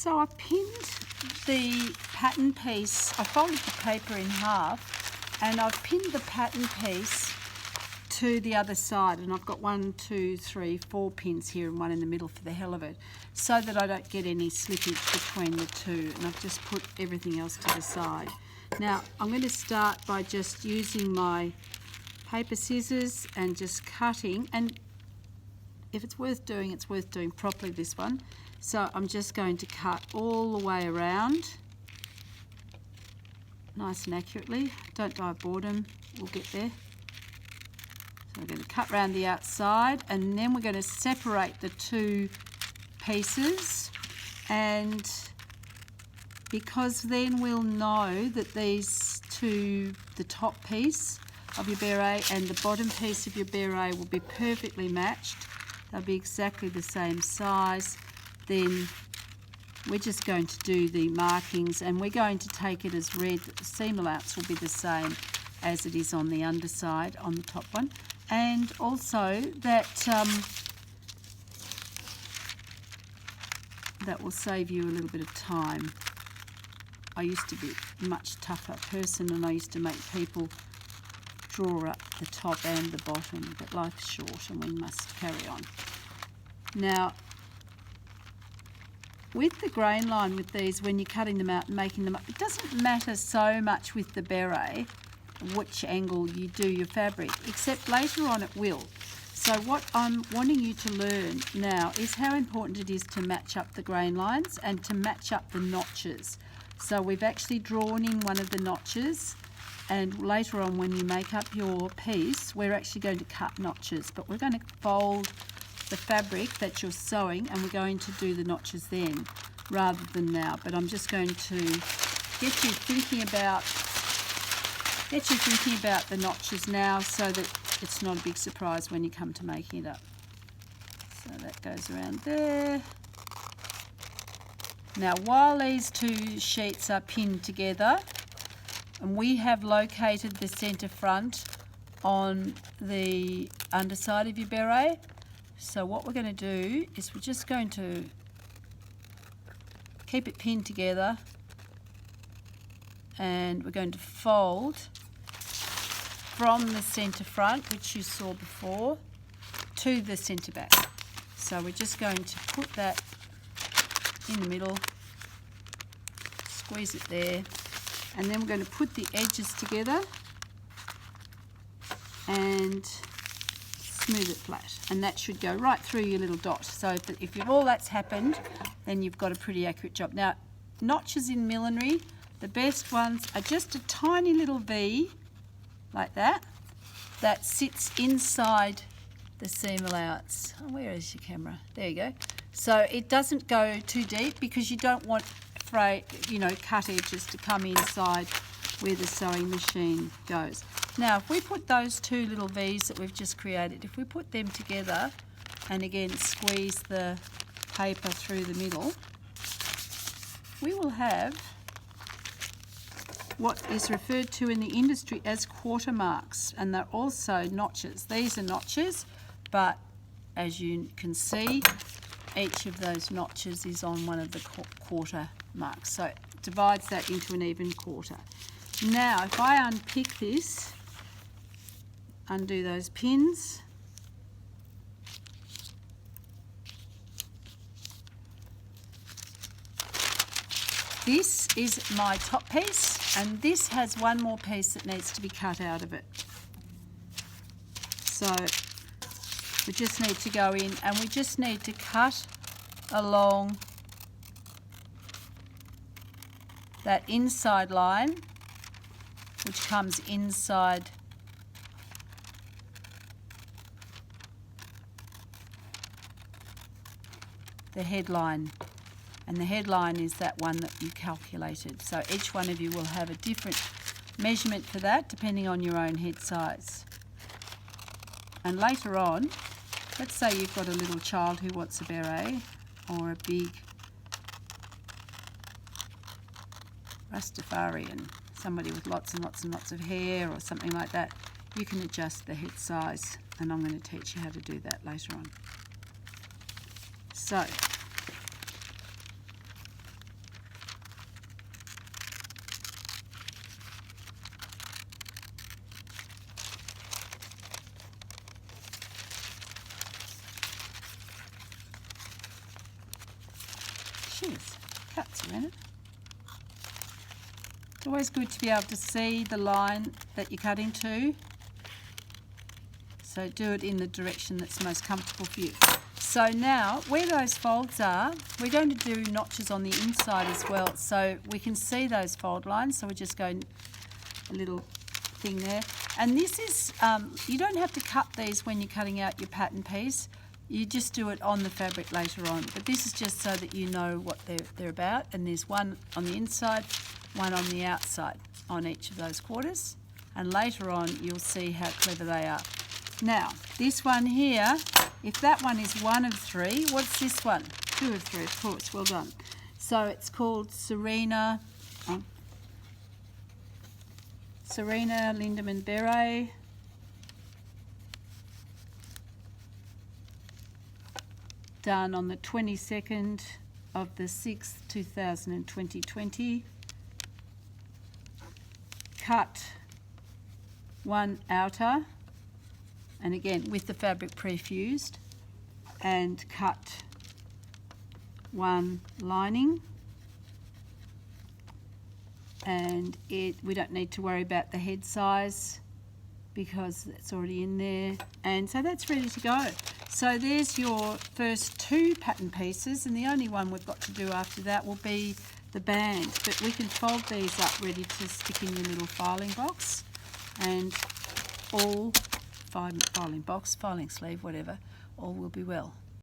So I pinned the pattern piece, I folded the paper in half and I've pinned the pattern piece to the other side, and I've got 1, 2, 3, 4 pins here and one in the middle for the hell of it, so that I don't get any slippage between the two, and I've just put everything else to the side. Now I'm going to start by just using my paper scissors and just cutting, and if it's worth doing properly, this one. So I'm just going to cut all the way around, nice and accurately. Don't die of boredom, we'll get there. So we're going to cut around the outside, and then we're going to separate the two pieces, and because then we'll know that these two, the top piece of your beret and the bottom piece of your beret, will be perfectly matched. They'll be exactly the same size. Then we're just going to do the markings, and we're going to take it as read that the seam allowance will be the same as it is on the underside, on the top one. And also that that will save you a little bit of time. I used to be a much tougher person, and I used to make people draw up the top and the bottom, but life's short and we must carry on. Now, with the grain line with these, when you're cutting them out and making them up, it doesn't matter so much with the beret which angle you do your fabric, except later on it will. So what I'm wanting you to learn now is how important it is to match up the grain lines and to match up the notches. So we've actually drawn in one of the notches, and later on when you make up your piece, we're actually going to cut notches, but we're going to fold the fabric that you're sewing, and we're going to do the notches then rather than now. But I'm just going to get you thinking about the notches now, so that it's not a big surprise when you come to making it up. So that goes around there. Now, while these two sheets are pinned together, and we have located the centre front on the underside of your beret, so what we're going to do is we're just going to keep it pinned together, and we're going to fold from the centre front, which you saw before, to the centre back. So we're just going to put that in the middle, squeeze it there, and then we're going to put the edges together and smooth it flat, and that should go right through your little dot. So if all that's happened, then you've got a pretty accurate job. Now, notches in millinery, the best ones are just a tiny little V like that, that sits inside the seam allowance. Oh, where is your camera? There you go. So it doesn't go too deep, because you don't want cut edges to come inside where the sewing machine goes. Now, if we put those two little V's that we've just created, if we put them together and again squeeze the paper through the middle, we will have what is referred to in the industry as quarter marks, and they're also notches. These are notches, but as you can see, each of those notches is on one of the quarter marks, so it divides that into an even quarter. Now, if I unpick this, undo those pins, this is my top piece, and this has one more piece that needs to be cut out of it. So we just need to go in, and we just need to cut along that inside line, which comes inside the headline. And the headline is that one that you calculated. So each one of you will have a different measurement for that, depending on your own head size. And later on, let's say you've got a little child who wants a beret, or a big Rastafarian, somebody with lots and lots and lots of hair or something like that. You can adjust the head size, and I'm going to teach you how to do that later on. So cheers, cuts are in it. It's always good to be able to see the line that you're cutting to. So do it in the direction that's most comfortable for you. So now, where those folds are, we're going to do notches on the inside as well. So we can see those fold lines. So we're just going a little thing there. And this is, you don't have to cut these when you're cutting out your pattern piece. You just do it on the fabric later on. But this is just so that you know what they're about. And there's one on the inside, one on the outside on each of those quarters. And later on, you'll see how clever they are. Now, this one here, if that one is 1 of 3, what's this one? 2 of 3, of course, well done. So it's called Serena Lindemann Beret. Done on the 22nd of the 6th, 2020. Cut 1 outer, and again with the fabric pre-fused, and cut 1 lining, and we don't need to worry about the head size because it's already in there, and so that's ready to go. So there's your first 2 pattern pieces, and the only one we've got to do after that will be the band, but we can fold these up ready to stick in your little filing box, and all filing box, filing sleeve, whatever, all will be well.